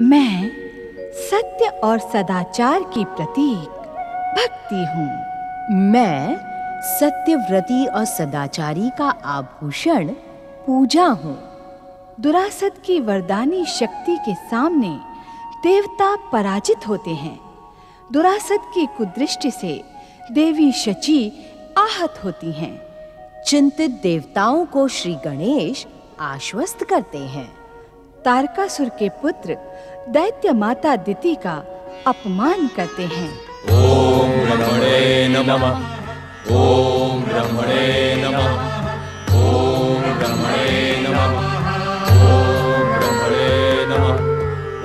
मैं सत्य और सदाचार की प्रतीक भक्ति हूँ। मैं सत्यव्रती और सदाचारी का आभूषण पूजा हूँ। दुरासत की वरदानी शक्ति के सामने देवता पराजित होते हैं। दुरासत की कुदृष्टि से देवी शची आहत होती हैं। चिंतित देवताओं को श्री गणेश आश्वस्त करते हैं। तारकासुर के पुत्र दैत्य माता दिति का अपमान करते हैं। ओम ब्रह्मणे नमः। ओम ब्रह्मणे नमः। ओम ब्रह्मणे नमः। ओम ब्रह्मणे नमः।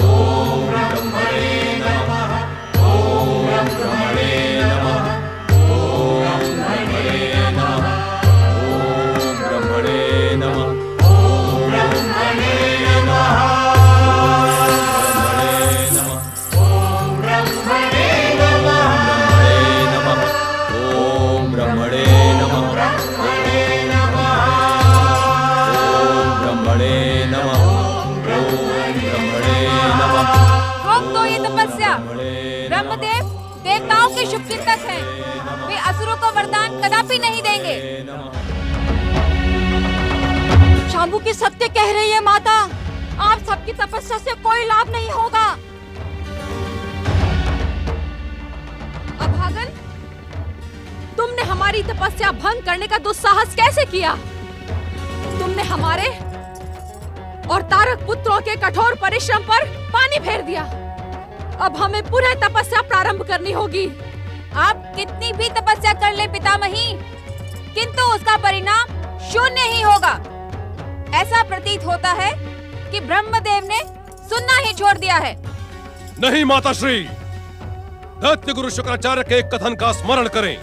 ओम ब्रह्मणे नमः। ओम ब्रह्मणे नमः। ओम ब्रह्मणे नमः। ओम ब्रह्मणे नमः। ओम ब्रह्मणे नमः। ब्रह्मदेव देवताओं के शुभचिंतक हैं। वे असुरों को वरदान कदापि नहीं देंगे। शांभू की सत्य कह रही है माता, आप सबकी तपस्या से कोई लाभ नहीं होगा। अभागन, तुमने हमारी तपस्या भंग करने का दुस्साहस कैसे किया? तुमने हमारे और तारक पुत्रों के कठोर परिश्रम पर पानी फेर दिया। अब हमें पुनः तपस्या प्रारंभ करनी होगी। आप कितनी भी तपस्या कर ले पितामही, किंतु उसका परिणाम शून्य ही होगा। ऐसा प्रतीत होता है कि ब्रह्मदेव ने सुनना ही छोड़ दिया है। नहीं माताश्री, दैत्य गुरु शुक्राचार्य के एक कथन का स्मरण करें।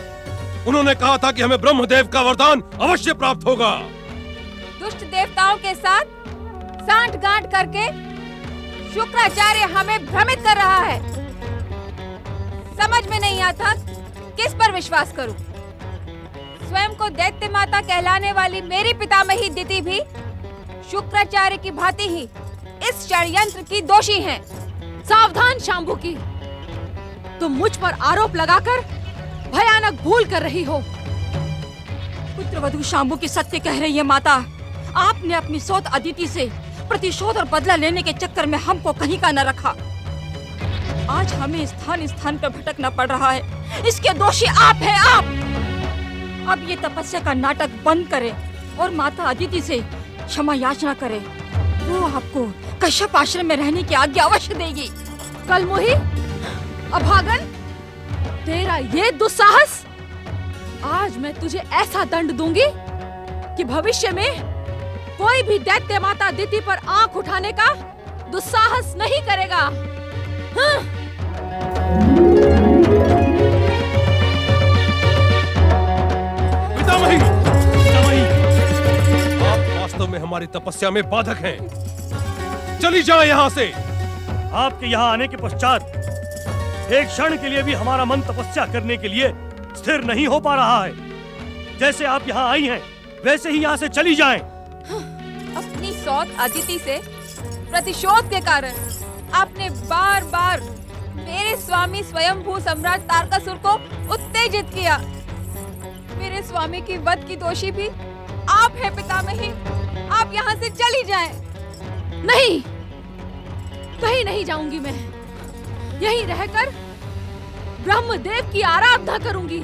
उन्होंने कहा था कि हमें ब्रह्मदेव का वरदान अवश्य प्राप्त होगा। दुष्ट देवताओं के साथ सांठ-गांठ करके शुक्राचार्य हमें भ्रमित कर रहा है। समझ में नहीं आता किस पर विश्वास करूं। स्वयं को दैत्य माता कहलाने वाली मेरी पितामही दिति भी शुक्राचार्य की भांति ही इस षड्यंत्र की दोषी हैं। सावधान शांभू की, तुम मुझ पर आरोप लगाकर भयानक भूल कर रही हो। पुत्रवधू शांभू की सत्य कह रही है माता। आपने अपनी सौत अदिति से प्रतिशोध और बदला लेने के चक्कर में हमको कहीं का न रखा। आज हमें स्थान स्थान पर भटकना पड़ रहा है। इसके दोषी आप हैं, आप। अब ये तपस्या का नाटक बंद करें और माता अदिति से क्षमा याचना करें। वो आपको कश्यप आश्रम में रहने की आज्ञा अवश्य देगी। कलमोही, अभागन, तेरा ये दुस्साहस! आज मैं तुझे ऐसा दंड दूंगी कि भविष्य में कोई भी दैत्य माता दिति पर आंख उठाने का दुस्साहस नहीं करेगा। हाँ। पितामही, आप वास्तव में हमारी तपस्या में बाधक हैं। चली जाएं यहाँ से। आपके यहाँ आने के पश्चात एक क्षण के लिए भी हमारा मन तपस्या करने के लिए स्थिर नहीं हो पा रहा है। जैसे आप यहाँ आई हैं, वैसे ही यहाँ से चली जाएं। अपनी सौत अदिति से प्रतिशोध के कारण आपने बार बार मेरे स्वामी स्वयंभू सम्राट तारकासुर को उत्तेजित किया। मेरे स्वामी की वध की दोषी भी आप हैं पितामही। आप यहाँ से चली जाएं। नहीं, कहीं नहीं जाऊंगी मैं। यहीं रहकर ब्रह्मदेव की आराधना करूंगी।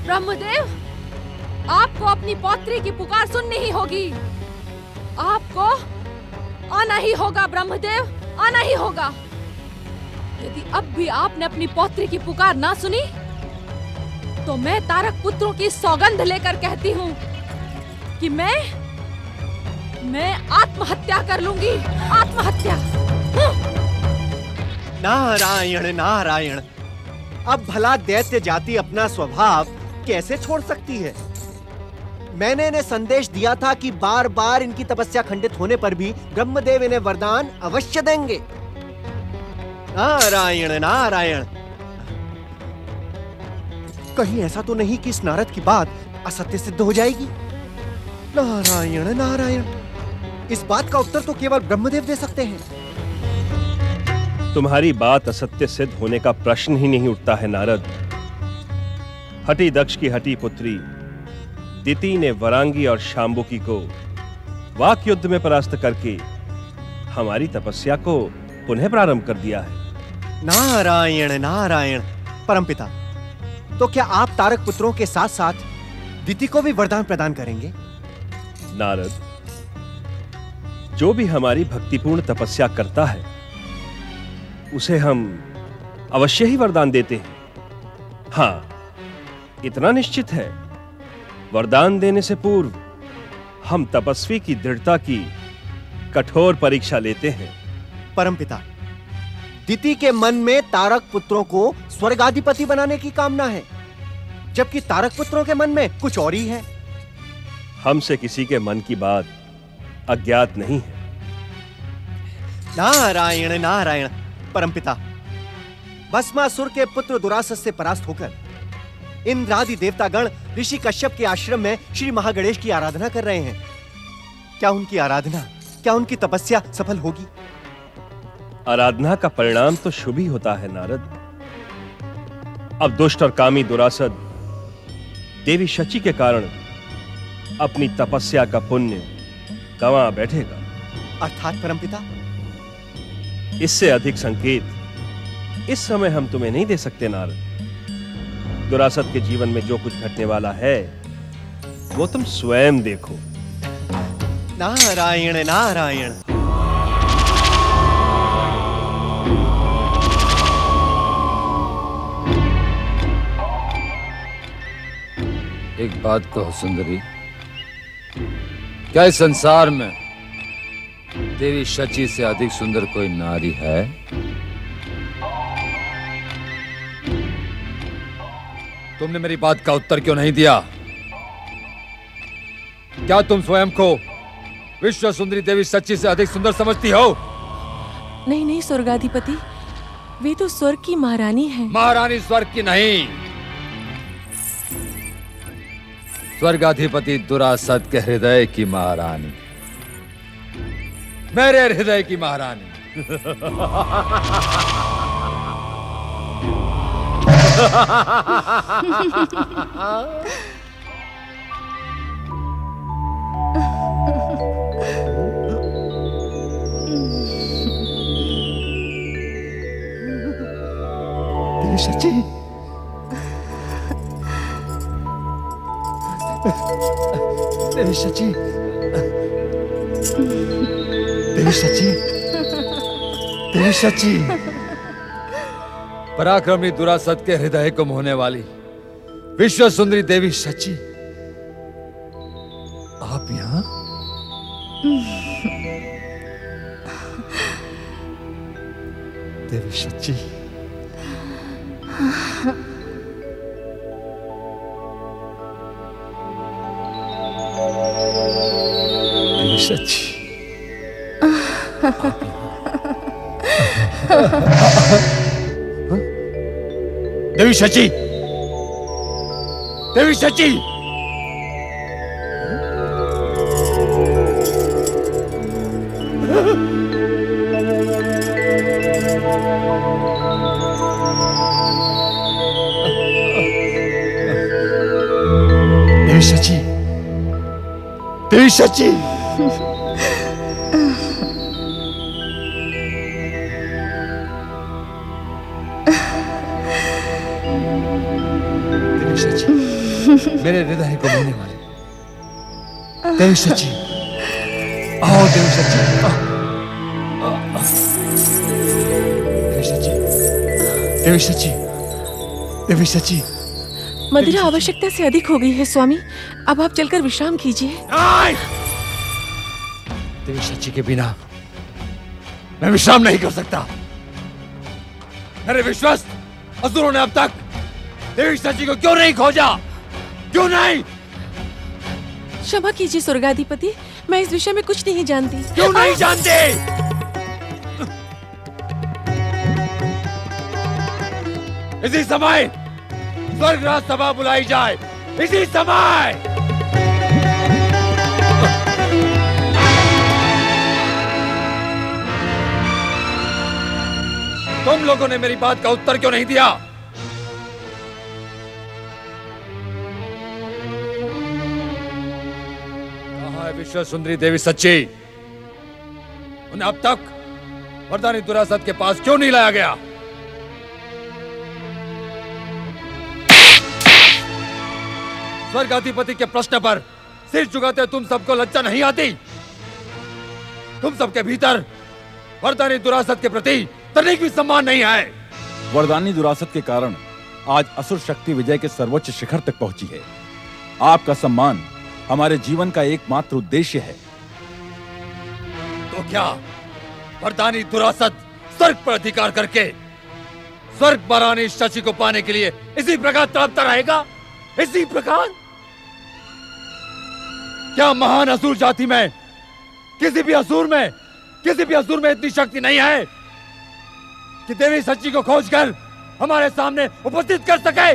ब्रह्मदेव, आपको अपनी पौत्री की पुकार सुननी ही होगी। आपको आना ही होगा ब्रह्मदेव, आना ही होगा। यदि अब भी आपने अपनी पौत्री की पुकार ना सुनी, तो मैं तारक पुत्रों की सौगंध लेकर कहती हूँ कि मैं आत्महत्या कर लूंगी। आत्महत्या। नारायण नारायण, अब भला दैत्य जाति अपना स्वभाव कैसे छोड़ सकती है? मैंने इन्हें संदेश दिया था कि बार बार इनकी तपस्या खंडित होने पर भी ब्रह्मदेव इन्हें वरदान अवश्य देंगे। नारायण नारायण, कहीं ऐसा तो नहीं कि इस नारद की बात असत्य सिद्ध हो जाएगी? नारायण नारायण, इस बात का उत्तर तो केवल ब्रह्मदेव दे सकते हैं। तुम्हारी बात असत्य सिद्ध होने का प्रश्न ही नहीं उठता है नारद। हठी दक्ष की हठी पुत्री दिति ने वरांगी और शांबुकी को वाक युद्ध में परास्त करके हमारी तपस्या को पुनः प्रारंभ कर दिया है। नारायण नारायण। परमपिता, तो क्या आप तारक पुत्रों के साथ साथ दिति को भी वरदान प्रदान करेंगे? नारद, जो भी हमारी भक्तिपूर्ण तपस्या करता है उसे हम अवश्य ही वरदान देते हैं। हाँ, इतना निश्चित है, वरदान देने से पूर्व हम तपस्वी की दृढ़ता की कठोर परीक्षा लेते हैं। परमपिता, दिति के मन में तारक पुत्रों को स्वर्गाधिपति बनाने की कामना है, जबकि तारक पुत्रों के मन में कुछ और ही है। हमसे किसी के मन की बात अज्ञात नहीं है। नारायण नारायण। परमपिता, भस्मासुर के पुत्र दुरासत से परास्त होकर इंद्रादि देवतागण ऋषि कश्यप के आश्रम में श्री महागणेश की आराधना कर रहे हैं। क्या उनकी आराधना, क्या उनकी तपस्या सफल होगी? आराधना का परिणाम तो शुभ ही होता है नारद। अब दुष्ट और कामी दुरासद देवी शची के कारण अपनी तपस्या का पुण्य गंवा बैठेगा। अर्थात परमपिता? इससे अधिक संकेत इस समय हम तुम्हें नहीं दे सकते नारद। दुरासद के जीवन में जो कुछ घटने वाला है वो तुम स्वयं देखो। नारायण नारायण। एक बात कहो सुंदरी, क्या इस संसार में देवी शची से अधिक सुंदर कोई नारी है? तुमने मेरी बात का उत्तर क्यों नहीं दिया? क्या तुम स्वयं को विश्व सुंदरी देवी शची से अधिक सुंदर समझती हो? नहीं नहीं स्वर्गाधिपति, वे तो स्वर्ग की महारानी है। महारानी स्वर्ग की नहीं, स्वर्गाधिपति दुरासद के हृदय की महारानी, मेरे हृदय की महारानी। देवी शची, देवी शची, देवी शची, देवी शची। पराक्रमी दुरासद के हृदय को मोहने वाली विश्व सुंदरी देवी शची, आप यहाँ? देवी शची, देवी शची, देवी शची, देवी शची, देवी शची, देवी शची। देवी शची, मेरे हृदय को मोहने वाली देवी शची, आओ देवी शची, देवी शची, देवी शची, देवी शची। मदिरा आवश्यकता से अधिक हो गई है स्वामी, अब आप चलकर विश्राम कीजिए। देवी शची के बिना मैं विश्राम नहीं कर सकता। मेरे विश्वस्त असुरों ने अब तक देवी शची को क्यों नहीं खोजा? क्यों नहीं? क्षमा कीजिए स्वर्गाधिपति, मैं इस विषय में कुछ नहीं जानती। क्यों नहीं जानते? इसी समय स्वर्ग राज सभा बुलाई जाए, इसी समय। तुम लोगों ने मेरी बात का उत्तर क्यों नहीं दिया? कहाँ है विश्व सुंदरी देवी सच्ची? उन्हें अब तक वरदानी दुरासत के पास क्यों नहीं लाया गया? स्वर्गाधिपति के प्रश्न पर सिर झुकाते तुम सबको लज्जा नहीं आती? तुम सबके भीतर वरदानी दुरासत के प्रति तनिक भी सम्मान नहीं है। वरदानी दुरासत के कारण आज असुर शक्ति विजय के सर्वोच्च शिखर तक पहुंची है। आपका सम्मान हमारे जीवन का एकमात्र उद्देश्य है। तो क्या वरदानी दुरासत स्वर्ग पर अधिकार करके स्वर्ग महारानी शची को पाने के लिए इसी प्रकार तड़पता रहेगा? इसी प्रकार? क्या महान असुर जाति में किसी भी असुर में इतनी शक्ति नहीं है कि देवी सच्ची को खोजकर हमारे सामने उपस्थित कर सके?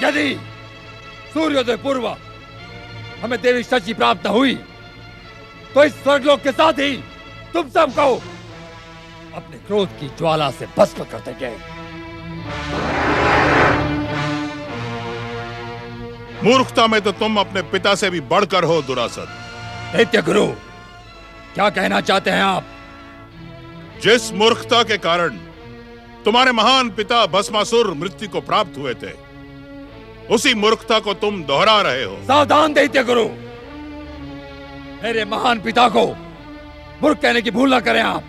यदि सूर्योदय पूर्व हमें देवी सच्ची प्राप्त न हुई तो इस स्वर्गलोक के साथ ही तुम सबको अपने क्रोध की ज्वाला से भस्म कर देंगे। मूर्खता में तो तुम अपने पिता से भी बढ़कर हो दुरासत। दैत्य गुरु, क्या कहना चाहते हैं आप? जिस मूर्खता के कारण तुम्हारे महान पिता भस्मासुर मृत्यु को प्राप्त हुए थे, उसी मूर्खता को तुम दोहरा रहे हो। सावधान दैत्य गुरु, मेरे महान पिता को मूर्ख कहने की भूल ना करें आप।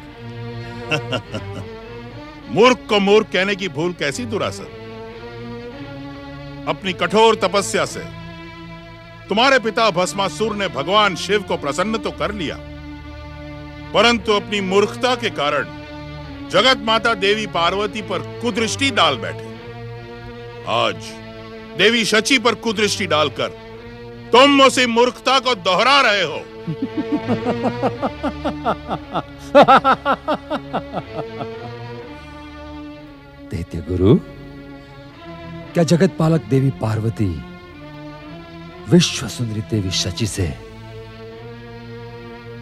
मूर्ख को मूर्ख कहने की भूल कैसी दुरासत? अपनी कठोर तपस्या से तुम्हारे पिता भस्मासुर ने भगवान शिव को प्रसन्न तो कर लिया, परंतु अपनी मूर्खता के कारण जगत माता देवी पार्वती पर कुदृष्टि डाल बैठे। आज देवी शची पर कुदृष्टि डालकर तुम उसी मूर्खता को दोहरा रहे हो। दैत्य गुरु, क्या जगत पालक देवी पार्वती विश्व सुंदरी देवी शची से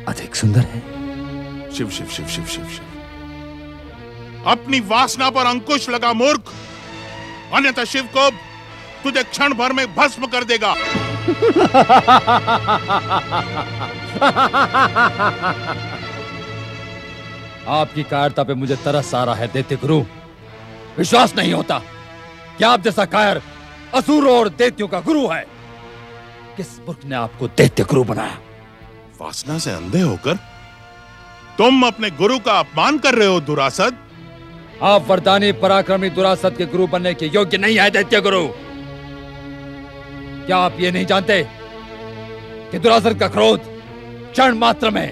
अधिक सुंदर है? शिव शिव शिव शिव शिव शिव, अपनी वासना पर अंकुश लगा मूर्ख, अन्यथा शिव को तुझे क्षण भर में भस्म कर देगा। आपकी कायरता पे मुझे तरस आ रहा है दैत्य गुरु। विश्वास नहीं होता कि आप जैसा कायर असुरों और दैत्यों का गुरु है। किस मूर्ख ने आपको दैत्य गुरु बनाया? वासना से अंधे होकर तुम अपने गुरु का अपमान कर रहे हो दुरासत। आप वरदानी पराक्रमी दुरासत के गुरु बनने के योग्य नहीं है दैत्य गुरु। क्या आप ये नहीं जानते कि दुरासत का क्रोध क्षण मात्र में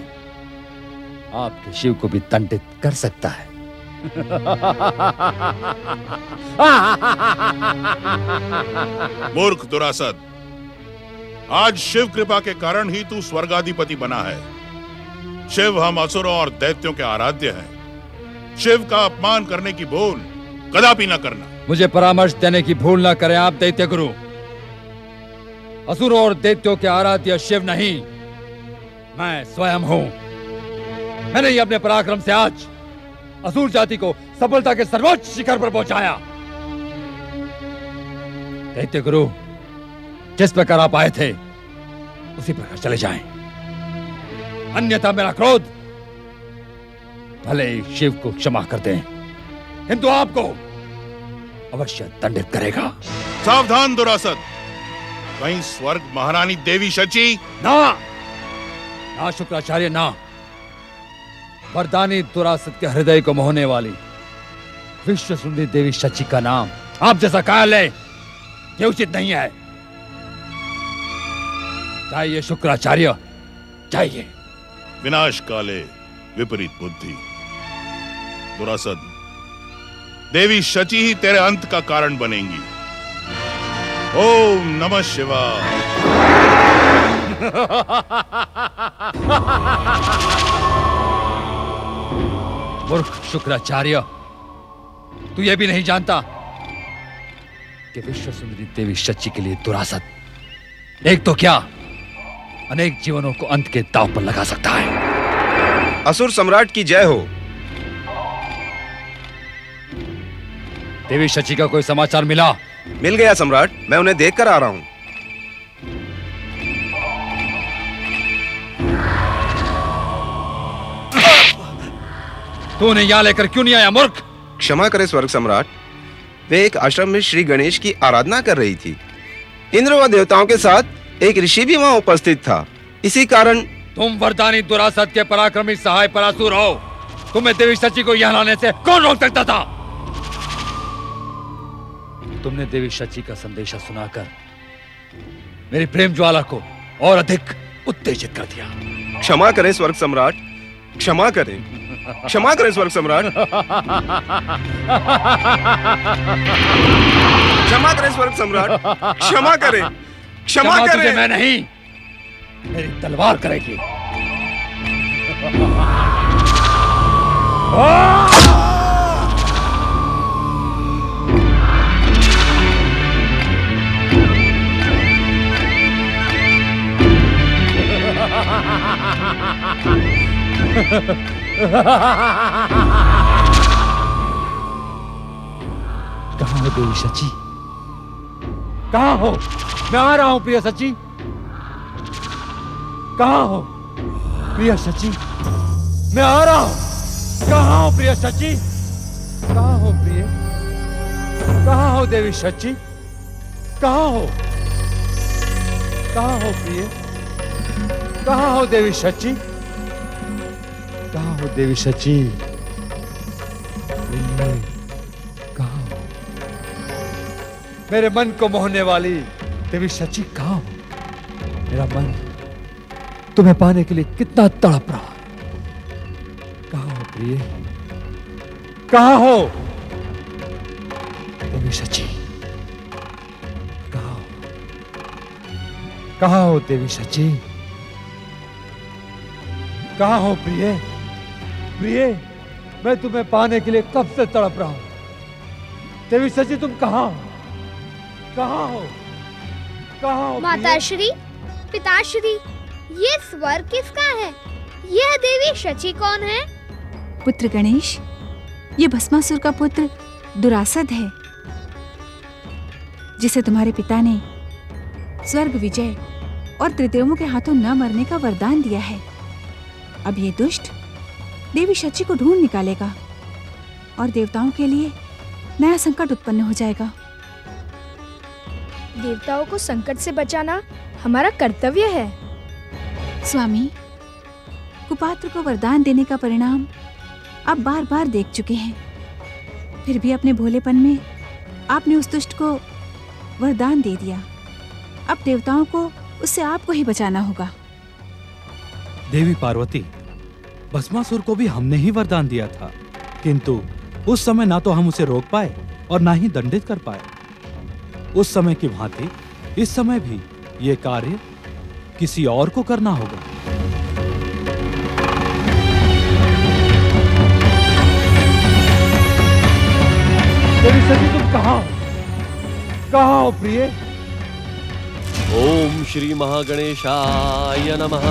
आपके शिव को भी दंडित कर सकता है? मूर्ख दुरासत, आज शिव कृपा के कारण ही तू स्वर्गाधिपति बना है। शिव हम असुरों और दैत्यों के आराध्य हैं। शिव का अपमान करने की भूल कदापि न करना। मुझे परामर्श देने की भूल न करें आप दैत्य गुरु। असुरों और दैत्यों के आराध्य शिव नहीं, मैं स्वयं हूं। मैंने ही अपने पराक्रम से आज असुर जाति को सफलता के सर्वोच्च शिखर पर पहुंचाया। दैत्य गुरु, जिस प्रकार आप आए थे उसी प्रकार चले जाएं, अन्यथा मेरा क्रोध भले ही शिव को क्षमा कर दें, किंतु आपको अवश्य दंडित करेगा। सावधान दुरासत, कहीं स्वर्ग महारानी देवी शची ना शुक्राचार्य ना। वरदानी दुरासत के हृदय को मोहने वाली विश्व सुंदरी देवी शची का नाम आप जैसा कायल है ये उचित नहीं है। चाहिए शुक्राचार्य, चाहिए। विनाश काले विपरीत बुद्धि। दुरासत, देवी शची ही तेरे अंत का कारण बनेंगी। ओम नमः शिवाय। मूर्ख शुक्राचार्य, तू ये भी नहीं जानता कि विश्व सुंदरी देवी शची के लिए दुरासत एक तो क्या अनेक जीवनों को अंत के दांव पर लगा सकता है। असुर सम्राट की जय हो। देवी शची का कोई समाचार मिला? मिल गया सम्राट, मैं उन्हें देख कर आ रहा हूँ। तू उन्हें यहाँ लेकर क्यों नहीं आया मूर्ख? क्षमा करें स्वर्ग सम्राट, वे एक आश्रम में श्री गणेश की आराधना कर रही थी। इंद्र व देवताओं के साथ एक ऋषि भी वहाँ उपस्थित था, इसी कारण। तुम वरदानी दुरासत के पराक्रमी सहाय परासुर हो। तुम्हें देवी शची को यहाँ लाने से कौन रोक सकता था? तुमने देवी शची का संदेशा सुनाकर मेरी प्रेम ज्वाला को और अधिक उत्तेजित कर दिया। क्षमा करें स्वर्ग सम्राट, क्षमा करें, क्षमा करें स्वर्ग सम्राट, क्षमा करें स्वर्ग सम्राट, क्षमा करें, क्षमा करें। तुझे मैं नहीं, मेरी तलवार करेगी। कहाँ हो देवी शची? कहाँ हो? मैं आ रहा हूं प्रिय शची। कहाँ हो प्रिय शची? मैं आ रहा हूं। कहाँ हो प्रिय शची? कहाँ हो प्रिय? कहाँ हो देवी शची? कहाँ हो? कहाँ हो प्रिय? कहाँ हो देवी शची? कहाँ हो देवी शची? कहाँ हो? मेरे मन को मोहने वाली देवी शची कहाँ हो? मेरा मन तुम्हें पाने के लिए कितना तड़प रहा है। कहाँ हो प्रिय? कहाँ हो देवी शची? कहाँ हो? कहाँ हो देवी शची? कहाँ हो प्रिय? प्रिय, मैं तुम्हें पाने के लिए कब से तड़प रहा हूं। देवी शची तुम कहाँ हो? कहाँ हो? कहाँ हो? माताश्री, पिताश्री, ये स्वर किसका है? यह देवी शची कौन है? पुत्र गणेश, ये भस्मासुर का पुत्र दुरासद है, जिसे तुम्हारे पिता ने स्वर्ग विजय और त्रिदेवों के हाथों न मरने का वरदान दिया है। अब ये दुष्ट देवी शची को ढूंढ निकालेगा और देवताओं के लिए नया संकट उत्पन्न हो जाएगा। देवताओं को संकट से बचाना हमारा कर्तव्य है। स्वामी, कुपात्र को वरदान देने का परिणाम आप बार बार देख चुके हैं, फिर भी अपने भोलेपन में आपने उस दुष्ट को वरदान दे दिया। अब देवताओं को उससे आपको ही बचाना होगा। देवी पार्वती, भस्मासुर को भी हमने ही वरदान दिया था, किंतु उस समय ना तो हम उसे रोक पाए और ना ही दंडित कर पाए। उस समय की भांति इस समय भी ये कार्य किसी और को करना होगा। देवी शची तुम कहाँ हो? कहाँ हो प्रिय? ओम श्री महागणेशाय नमः।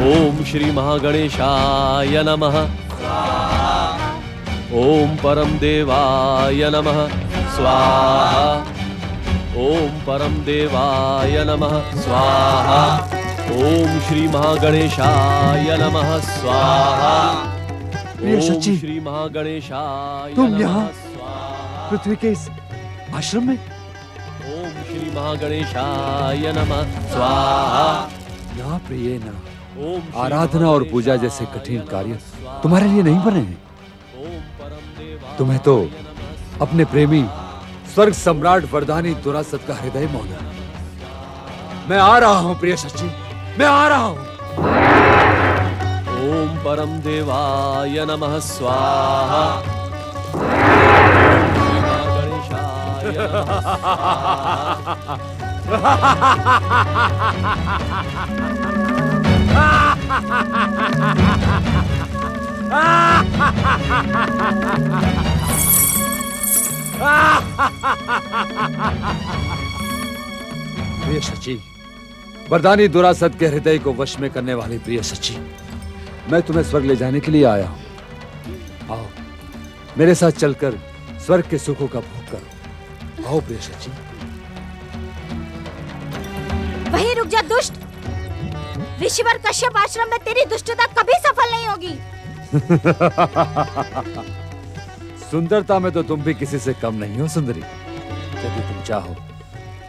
ओम श्री महागणेशाय नमः। ओम परम देवाय नमः स्वाहा। ओम परम देवाय नमः स्वाहा। ओम श्री महागणेशाय नमः स्वाहा। प्रिय शची, श्री महागणेशाय तुम यहाँ पृथ्वी के इस आश्रम में? ओम श्री महागणेशाय नमः स्वाहा। ना प्रिय ना, आराधना और पूजा जैसे कठिन कार्य तुम्हारे लिए नहीं बने हैं। तुम्हें तो अपने प्रेमी स्वर्ग सम्राट वरदानी दुरासत का हृदय मोहना। मैं आ रहा हूं प्रिय शची, मैं आ रहा हूं। ओम परम देवाय नमः स्वाहा। गणेशाय प्रिय शची, वरदानी दुरासत के हृदय को वश में करने वाली प्रिय शची, मैं तुम्हें स्वर्ग ले जाने के लिए आया हूं। आओ, मेरे साथ चलकर स्वर्ग के सुखों का भोग करो। आओ प्रिय शची। वहीं रुक जा दुष्ट। ऋषिवर कश्यप आश्रम में तेरी दुष्टता कभी सफल नहीं होगी। सुंदरता में तो तुम भी किसी से कम नहीं हो सुंदरी। यदि तुम चाहो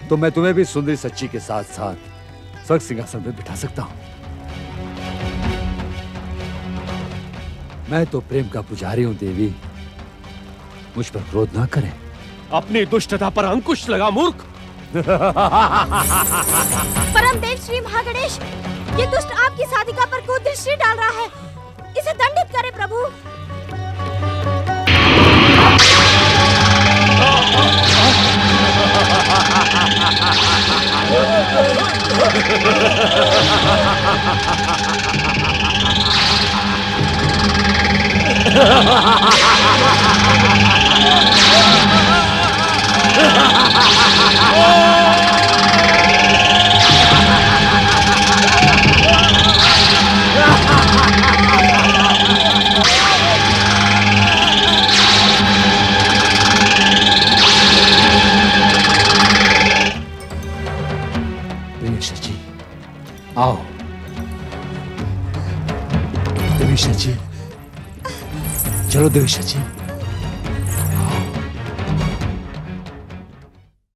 तो मैं तुम्हें भी सुंदरी सच्ची के साथ साथ स्वर्ग सिंहासन पर बिठा सकता हूं। मैं तो प्रेम का पुजारी हूं देवी, मुझ पर क्रोध ना करें। अपनी दुष्टता पर अंकुश लगा मूर्ख। परमदेव श्री महागणेश, ये दुष्ट आपकी साधिका पर कुदृष्टि डाल रहा है। इसे दंडित करें प्रभु। शची, आओ। देवी शची, चलो देवी शची।